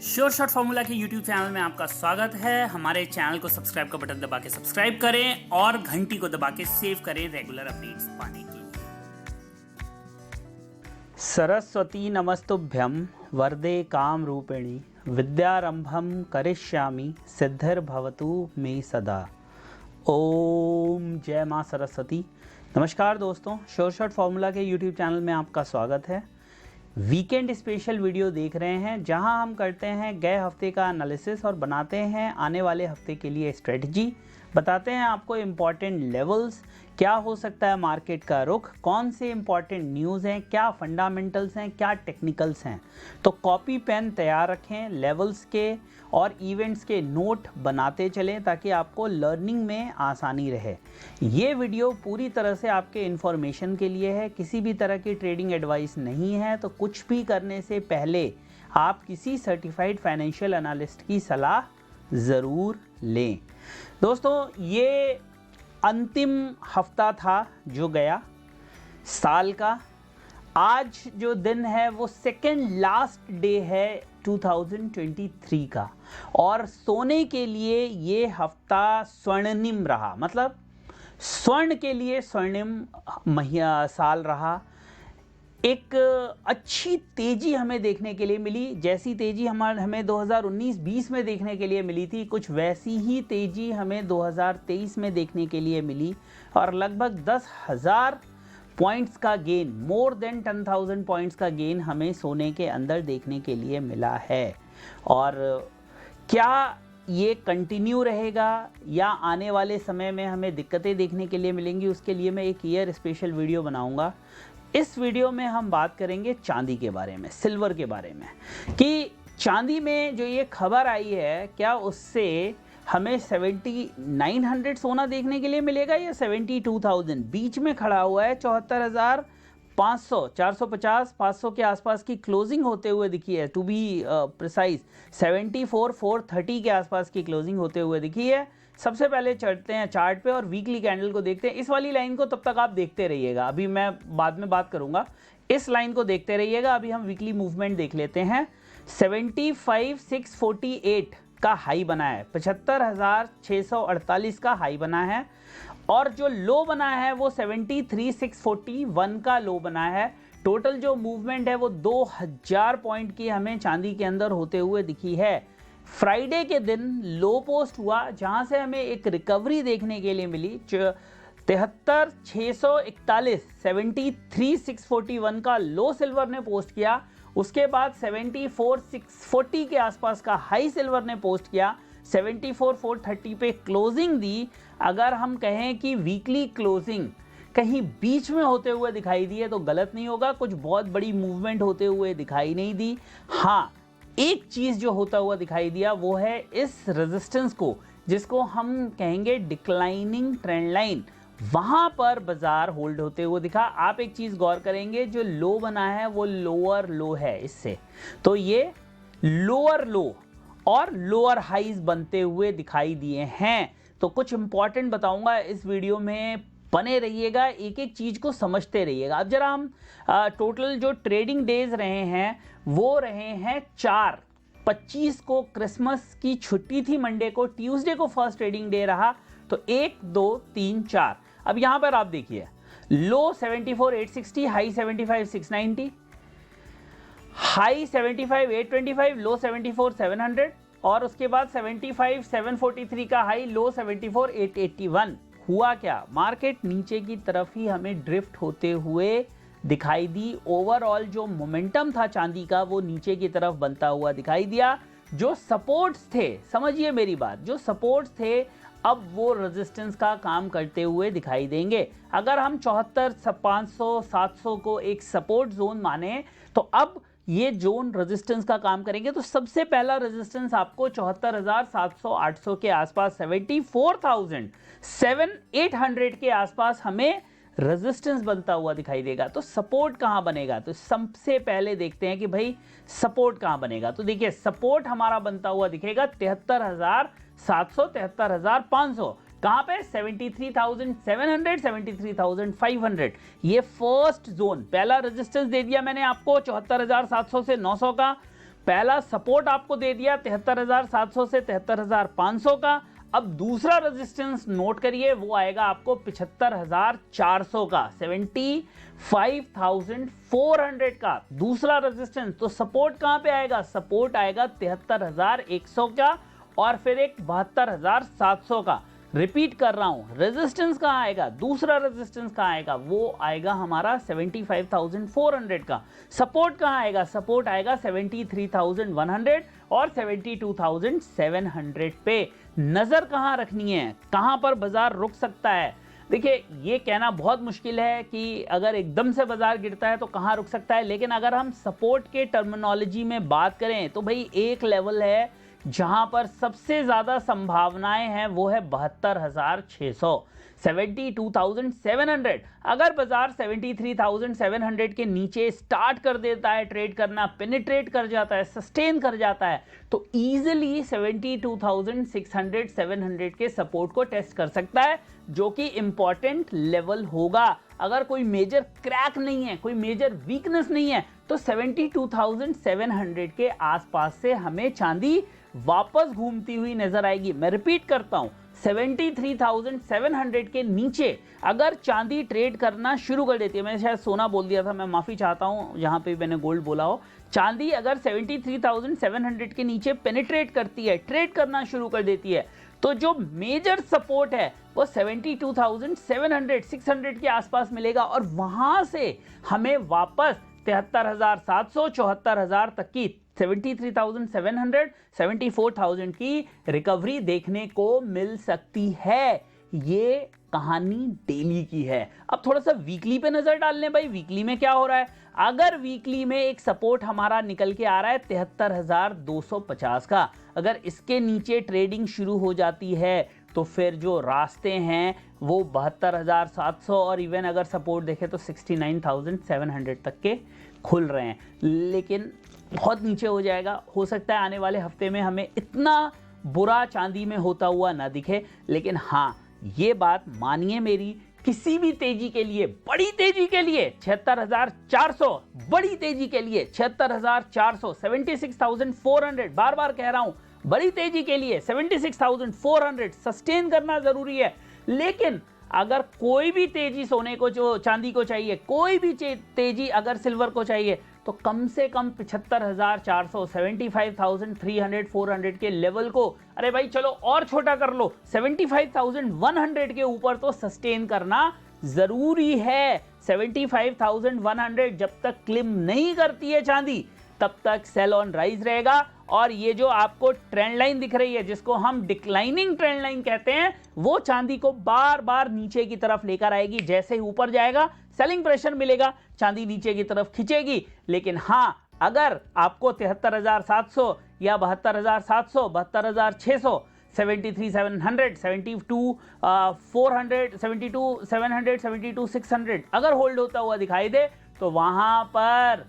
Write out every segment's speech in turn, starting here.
Sure shot formula के YouTube channel में आपका स्वागत है। हमारे चैनल को सब्सक्राइब का बटन दबा के सब्सक्राइब करें और घंटी को दबा के सेव करें रेगुलर अपडेट्स पाने के लिए। सरस्वती नमस्तुभ्यं वरदे काम रूपिणी विद्यारंभम करिष्यामि सिद्धिर्भवतु मे सदा। ओम जय मां सरस्वती। नमस्कार दोस्तों, श्योर शॉट फॉर्मूला के YouTube चैनल में आपका स्वागत है। वीकेंड स्पेशल वीडियो देख रहे हैं जहां हम करते हैं गए हफ्ते का एनालिसिस और बनाते हैं आने वाले हफ्ते के लिए स्ट्रेटजी। बताते हैं आपको इम्पॉर्टेंट लेवल्स, क्या हो सकता है मार्केट का रुख, कौन से इम्पॉर्टेंट न्यूज़ हैं, क्या फंडामेंटल्स हैं, क्या टेक्निकल्स हैं। तो कॉपी पेन तैयार रखें, लेवल्स के और इवेंट्स के नोट बनाते चलें ताकि आपको लर्निंग में आसानी रहे। ये वीडियो पूरी तरह से आपके इन्फॉर्मेशन के लिए है, किसी भी तरह की ट्रेडिंग एडवाइस नहीं है। तो कुछ भी करने से पहले आप किसी सर्टिफाइड फाइनेंशियल एनालिस्ट की सलाह ज़रूर लें। दोस्तों, ये अंतिम हफ्ता था जो गया साल का। आज जो दिन है वो सेकेंड लास्ट डे है 2023 का, और सोने के लिए ये हफ्ता स्वर्णिम रहा। मतलब स्वर्ण के लिए स्वर्णिम साल रहा। एक अच्छी तेजी हमें देखने के लिए मिली, जैसी तेजी हमें 2019-20 में देखने के लिए मिली थी, कुछ वैसी ही तेजी हमें 2023 में देखने के लिए मिली। और लगभग 10,000 पॉइंट्स का गेन, मोर देन 10,000 पॉइंट्स का गेन हमें सोने के अंदर देखने के लिए मिला है। और क्या ये कंटिन्यू रहेगा या आने वाले समय में हमें दिक्कतें देखने के लिए मिलेंगी, उसके लिए मैं एक ईयर स्पेशल वीडियो बनाऊंगा। इस वीडियो में हम बात करेंगे चांदी के बारे में, सिल्वर के बारे में, कि चांदी में जो ये खबर आई है क्या उससे हमें 7,900 सोना देखने के लिए मिलेगा या 72,000। बीच में खड़ा हुआ है 74,500, 450, 500 के आसपास की क्लोजिंग होते हुए दिखी है। टू बी प्रिसाइज 74,430 के आसपास की क्लोजिंग होते हुए दिखी है। सबसे पहले चढ़ते हैं चार्ट पे और वीकली कैंडल को देखते हैं। इस वाली लाइन को तब तक आप देखते रहिएगा, अभी मैं बाद में बात करूंगा। इस लाइन को देखते रहिएगा। अभी हम वीकली मूवमेंट देख लेते हैं। 75,648 का हाई बना है, 75,648 का हाई बना है, और जो लो बना है वो 73,641 का लो बना है। टोटल जो मूवमेंट है वो 2,000 पॉइंट की हमें चांदी के अंदर होते हुए दिखी है। फ्राइडे के दिन लो पोस्ट हुआ जहां से हमें एक रिकवरी देखने के लिए मिली। 73,641, 73,641 का लो सिल्वर ने पोस्ट किया। उसके बाद 74,640 के आसपास का हाई सिल्वर ने पोस्ट किया। 74,430 पे क्लोजिंग दी। अगर हम कहें कि वीकली क्लोजिंग कहीं बीच में होते हुए दिखाई दी है तो गलत नहीं होगा, कुछ बहुत बड़ी मूवमेंट होते हुए दिखाई नहीं दी। हाँ, एक चीज जो होता हुआ दिखाई दिया वो है इस रेजिस्टेंस को, जिसको हम कहेंगे डिक्लाइनिंग ट्रेंड लाइन, वहां पर बाजार होल्ड होते हुए दिखा। आप एक चीज गौर करेंगे, जो लो बना है वो लोअर लो है इससे, तो ये लोअर लो और लोअर हाईज बनते हुए दिखाई दिए हैं। तो कुछ इंपॉर्टेंट बताऊंगा इस वीडियो में, बने रहिएगा, एक एक चीज को समझते रहिएगा। अब जरा हम टोटल जो ट्रेडिंग डेज रहे हैं वो रहे हैं 4। 25 को क्रिसमस की छुट्टी थी, मंडे को, ट्यूसडे को फर्स्ट ट्रेडिंग डे रहा। तो 1, 2, 3, 4। अब यहां पर आप देखिए, लो 74,860, हाई 75,690, हाई 75,825, लो 74,700, और उसके बाद 75,743 का हाई, लो 74,881। हुआ क्या, मार्केट नीचे की तरफ ही हमें ड्रिफ्ट होते हुए दिखाई दी। ओवरऑल जो मोमेंटम था चांदी का वो नीचे की तरफ बनता हुआ दिखाई दिया। जो सपोर्ट्स थे, समझिए मेरी बात, जो सपोर्ट्स थे अब वो रेजिस्टेंस का काम करते हुए दिखाई देंगे। अगर हम 74,500, 700 को एक सपोर्ट जोन माने तो अब ये जोन रेजिस्टेंस का काम करेंगे। तो सबसे पहला रेजिस्टेंस आपको 74,700, 800 के आसपास, 74,800 के आसपास हमें रेजिस्टेंस बनता हुआ दिखाई देगा। तो सपोर्ट कहां बनेगा, तो सबसे पहले देखते हैं कि भाई सपोर्ट कहां बनेगा। तो देखिए, सपोर्ट हमारा बनता हुआ दिखेगा 73,700, 73,500। कहां पे, 73,700, 73,500। ये फर्स्ट जोन, पहला रेजिस्टेंस दे दिया मैंने आपको 74,700 से 900 का। पहला सपोर्ट आपको दे दिया 73,700 से 73,500 का। अब दूसरा रेजिस्टेंस नोट करिए, वो आएगा आपको 75,400 का, 75,400 का दूसरा रेजिस्टेंस। तो सपोर्ट कहां पे आएगा? सपोर्ट आएगा 73,100 का और फिर एक 72,700 का। रिपीट कर रहा हूं, रेजिस्टेंस कहां आएगा? दूसरा रेजिस्टेंस कहां आएगा? वो आएगा हमारा 75,400 का। सपोर्ट कहां आएगा? सपोर्ट आएगा 73,100 और 72,700 पे। नजर कहां रखनी है, कहां पर बाजार रुक सकता है? देखिए, ये कहना बहुत मुश्किल है कि अगर एकदम से बाजार गिरता है तो कहां रुक सकता है, लेकिन अगर हम सपोर्ट के टर्मिनोलॉजी में बात करें तो भाई एक लेवल है जहां पर सबसे ज्यादा संभावनाएं हैं, वो है 72,600, 72,700। अगर बाजार 73,700 के नीचे स्टार्ट कर देता है ट्रेड करना, पेनिट्रेट कर जाता है, सस्टेन कर जाता है, तो इजीली 72,600 700 के सपोर्ट को टेस्ट कर सकता है, जो कि इंपॉर्टेंट लेवल होगा। अगर कोई मेजर क्रैक नहीं है, कोई मेजर वीकनेस नहीं है, तो 72,700 के आसपास से हमें चांदी वापस घूमती हुई नजर आएगी। मैं रिपीट करता हूं, 73,700 के नीचे अगर चांदी ट्रेड करना शुरू कर देती है, मैंने शायद सोना बोल दिया था, मैं माफी चाहता हूं जहां पे मैंने गोल्ड बोला हो। चांदी अगर 73,700 के नीचे पेनिट्रेट करती है, ट्रेड करना शुरू कर देती है, तो जो मेजर सपोर्ट है वो 72,700 600 के आसपास मिलेगा और वहां से हमें वापस 73,700 74,000 तक की 73,700 74,000 की रिकवरी देखने को मिल सकती है। ये कहानी डेली की है। अब थोड़ा सा वीकली पे नजर डाल लें भाई, वीकली में क्या हो रहा है। अगर वीकली में एक सपोर्ट हमारा निकल के आ रहा है 73,250 का, अगर इसके नीचे ट्रेडिंग शुरू हो जाती है तो फिर जो रास्ते हैं वो 72,700 और इवन अगर सपोर्ट देखें तो 69,700 तक के खुल रहे हैं, लेकिन बहुत नीचे हो जाएगा। हो सकता है आने वाले हफ्ते में हमें इतना बुरा चांदी में होता हुआ ना दिखे, लेकिन हाँ ये बात मानिए मेरी, किसी भी तेजी के लिए, बड़ी तेजी के लिए 76,400, बड़ी तेजी के लिए 76,400, 76,400, बार बार कह रहा हूं, बड़ी तेजी के लिए 76,400 सस्टेन करना जरूरी है। लेकिन अगर कोई भी तेजी सोने को, जो चांदी को चाहिए, कोई भी तेजी अगर सिल्वर को चाहिए, तो कम से कम 75,400 75,300 400 के लेवल को, अरे भाई चलो और छोटा कर लो, 75,100 के ऊपर तो सस्टेन करना जरूरी है। 75,100 जब तक क्लिम नहीं करती है चांदी, तब तक सेल ऑन राइज रहेगा। और ये जो आपको ट्रेंड लाइन दिख रही है, जिसको हम डिक्लाइनिंग ट्रेंड लाइन कहते हैं, वो चांदी को बार बार नीचे की तरफ लेकर आएगी। जैसे ही ऊपर जाएगा सेलिंग प्रेशर मिलेगा, चांदी नीचे की तरफ खिंचेगी। लेकिन हाँ, अगर आपको 73,700 या 72,700 72,600 73,700 72,400 72,700 72,600 अगर होल्ड होता हुआ दिखाई दे, तो वहां पर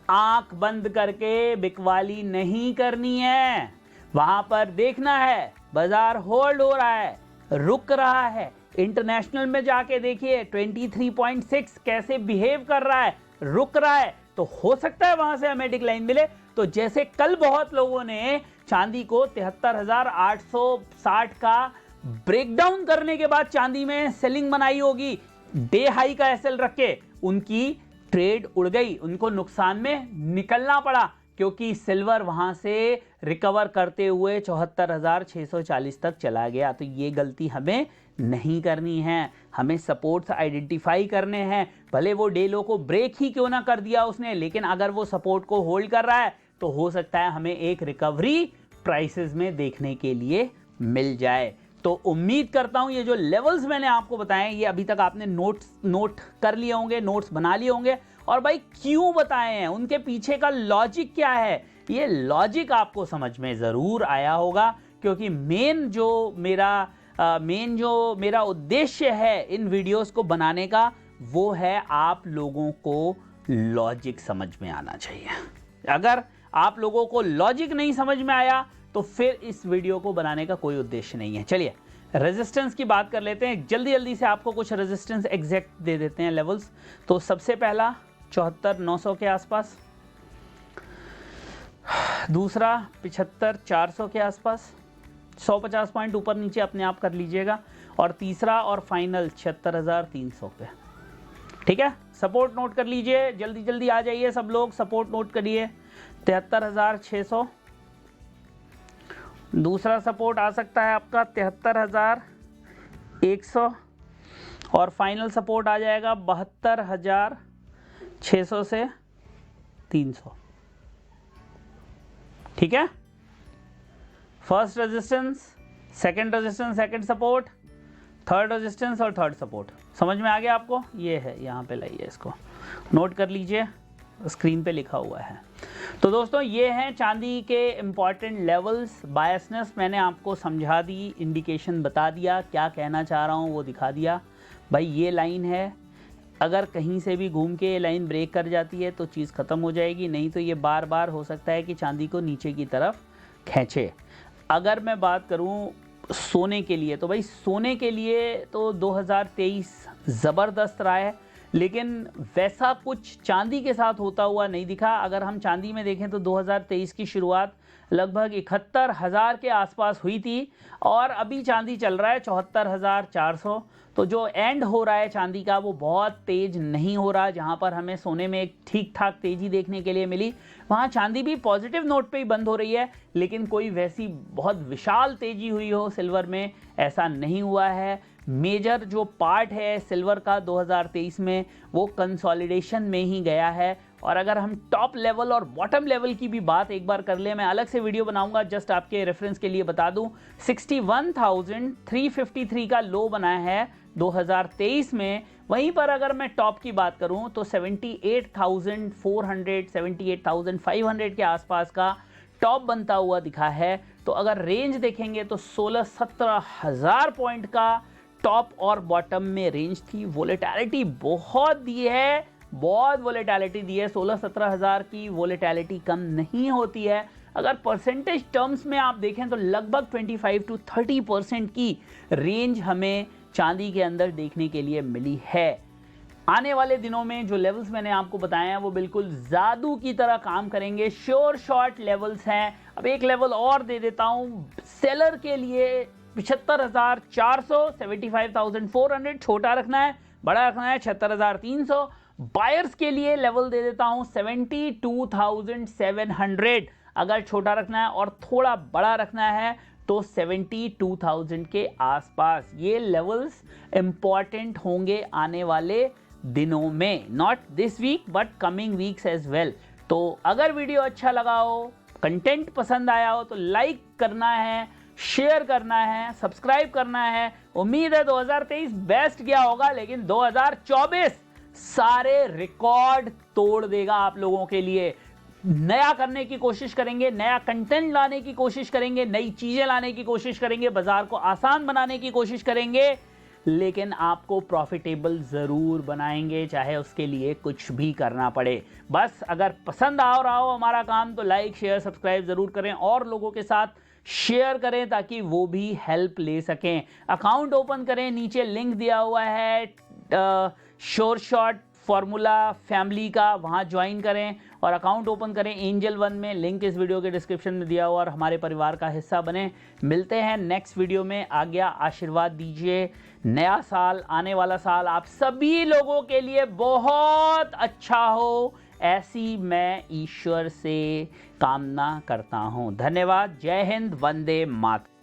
आंख बंद करके बिकवाली नहीं करनी है। वहां पर देखना है बाजार होल्ड हो रहा है, रुक रहा है। इंटरनेशनल में जाके देखिए 23.6 कैसे बिहेव कर रहा है, रुक रहा है, तो हो सकता है वहां से हमें डिक्लाइन मिले। तो जैसे कल बहुत लोगों ने चांदी को 73,860 का ब्रेकडाउन करने के बाद चांदी में सेलिंग बनाई होगी, डे हाई का एसएल रख के, उनकी ट्रेड उड़ गई, उनको नुकसान में निकलना पड़ा, क्योंकि सिल्वर वहां से रिकवर करते हुए 74,640 तक चला गया। तो ये गलती हमें नहीं करनी है। हमें सपोर्ट्स आइडेंटिफाई करने हैं, भले वो डे लो को ब्रेक ही क्यों ना कर दिया उसने, लेकिन अगर वो सपोर्ट को होल्ड कर रहा है तो हो सकता है हमें एक रिकवरी प्राइसेस में देखने के लिए मिल जाए। तो उम्मीद करता हूं ये जो लेवल्स मैंने आपको बताए, ये अभी तक आपने नोट कर लिए होंगे, नोट्स बना लिए होंगे। और भाई क्यों बताए हैं, उनके पीछे का लॉजिक क्या है, ये लॉजिक आपको समझ में जरूर आया होगा, क्योंकि मेन जो मेरा उद्देश्य है इन वीडियोस को बनाने का, वो है आप लोगों को लॉजिक समझ में आना चाहिए। अगर आप लोगों को लॉजिक नहीं समझ में आया तो फिर इस वीडियो को बनाने का कोई उद्देश्य नहीं है। चलिए रेजिस्टेंस की बात कर लेते हैं, जल्दी जल्दी से आपको कुछ रेजिस्टेंस एग्जैक्ट दे देते हैं लेवल्स। तो सबसे पहला 74,900 के आसपास, दूसरा 75,400 के आसपास, 150 पॉइंट ऊपर नीचे अपने आप कर लीजिएगा। और तीसरा और फाइनल 76,300 पे। ठीक है, सपोर्ट नोट कर लीजिए, जल्दी जल्दी आ जाइए सब लोग, सपोर्ट नोट करिए। 73,600। दूसरा सपोर्ट आ सकता है आपका 73,100 और फाइनल सपोर्ट आ जाएगा 72,600 से 300। ठीक है, first resistance, second resistance, second support, third resistance और थर्ड सपोर्ट। समझ में आ गया आपको? ये है, यहाँ पे लाइए, इसको नोट कर लीजिए, स्क्रीन पे लिखा हुआ है। तो दोस्तों ये हैं चांदी के इम्पॉर्टेंट लेवल्स। बायसनेस मैंने आपको समझा दी, इंडिकेशन बता दिया, क्या कहना चाह रहा हूँ वो दिखा दिया। भाई ये लाइन है, अगर कहीं से भी घूम के ये लाइन ब्रेक कर जाती है तो चीज़ ख़त्म हो जाएगी, नहीं तो ये बार बार हो सकता है कि चांदी को नीचे की तरफ खींचे। अगर मैं बात करूँ सोने के लिए, तो भाई सोने के लिए तो 2023 ज़बरदस्त रहा है, लेकिन वैसा कुछ चांदी के साथ होता हुआ नहीं दिखा। अगर हम चांदी में देखें तो 2023 की शुरुआत लगभग 71,000 के आसपास हुई थी और अभी चांदी चल रहा है 74,400। तो जो एंड हो रहा है चांदी का वो बहुत तेज नहीं हो रहा। जहां पर हमें सोने में एक ठीक ठाक तेजी देखने के लिए मिली, वहां चांदी भी पॉजिटिव नोट पे ही बंद हो रही है, लेकिन कोई वैसी बहुत विशाल तेजी हुई हो सिल्वर में, ऐसा नहीं हुआ है। मेजर जो पार्ट है सिल्वर का 2023 में वो कंसोलिडेशन में ही गया है। और अगर हम टॉप लेवल और बॉटम लेवल की भी बात एक बार कर ले, मैं अलग से वीडियो बनाऊंगा, जस्ट आपके रेफरेंस के लिए बता दूं, 61,353 का लो बनाया है 2023 में। वहीं पर अगर मैं टॉप की बात करूं तो 78,400 78,500 के आसपास का टॉप बनता हुआ दिखा है। तो अगर रेंज देखेंगे तो 16-17 पॉइंट का टॉप और बॉटम में रेंज थी। वोलेटिलिटी बहुत दी है, बहुत वोलेटिलिटी दी है। 16-17 हज़ार की वोलेटिलिटी कम नहीं होती है। अगर परसेंटेज टर्म्स में आप देखें तो लगभग 25-30% की रेंज हमें चांदी के अंदर देखने के लिए मिली है। आने वाले दिनों में जो लेवल्स मैंने आपको बताए हैं वो बिल्कुल जादू की तरह काम करेंगे, श्योर शॉर्ट लेवल्स हैं। अब एक लेवल और दे देता हूं सेलर के लिए, 75,400, 75,400 छोटा रखना है, बड़ा रखना है 76,300। बायर्स के लिए लेवल दे देता हूं 72,700, अगर छोटा रखना है और थोड़ा बड़ा रखना है तो 72,000 के आसपास। ये लेवल्स इंपॉर्टेंट होंगे आने वाले दिनों में, not this week but coming weeks as well. तो अगर वीडियो अच्छा लगा हो, कंटेंट पसंद आया हो तो लाइक करना है, शेयर करना है, सब्सक्राइब करना है। उम्मीद है 2023 बेस्ट गया होगा, लेकिन 2024 सारे रिकॉर्ड तोड़ देगा आप लोगों के लिए। नया करने की कोशिश करेंगे, नया कंटेंट लाने की कोशिश करेंगे, नई चीजें लाने की कोशिश करेंगे, बाजार को आसान बनाने की कोशिश करेंगे, लेकिन आपको प्रॉफिटेबल जरूर बनाएंगे, चाहे उसके लिए कुछ भी करना पड़े। बस अगर पसंद आ रहा हो हमारा काम तो लाइक शेयर सब्सक्राइब जरूर करें और लोगों के साथ शेयर करें ताकि वो भी हेल्प ले सकें। अकाउंट ओपन करें, नीचे लिंक दिया हुआ है श्योर शॉट फॉर्मूला फैमिली का, वहां ज्वाइन करें और अकाउंट ओपन करें एंजल वन में, लिंक इस वीडियो के डिस्क्रिप्शन में दिया हुआ, और हमारे परिवार का हिस्सा बने। मिलते हैं नेक्स्ट वीडियो में। आज्ञा आशीर्वाद दीजिए। नया साल, आने वाला साल आप सभी लोगों के लिए बहुत अच्छा हो, ऐसी मैं ईश्वर से कामना करता हूं। धन्यवाद। जय हिंद, वंदे मातरम।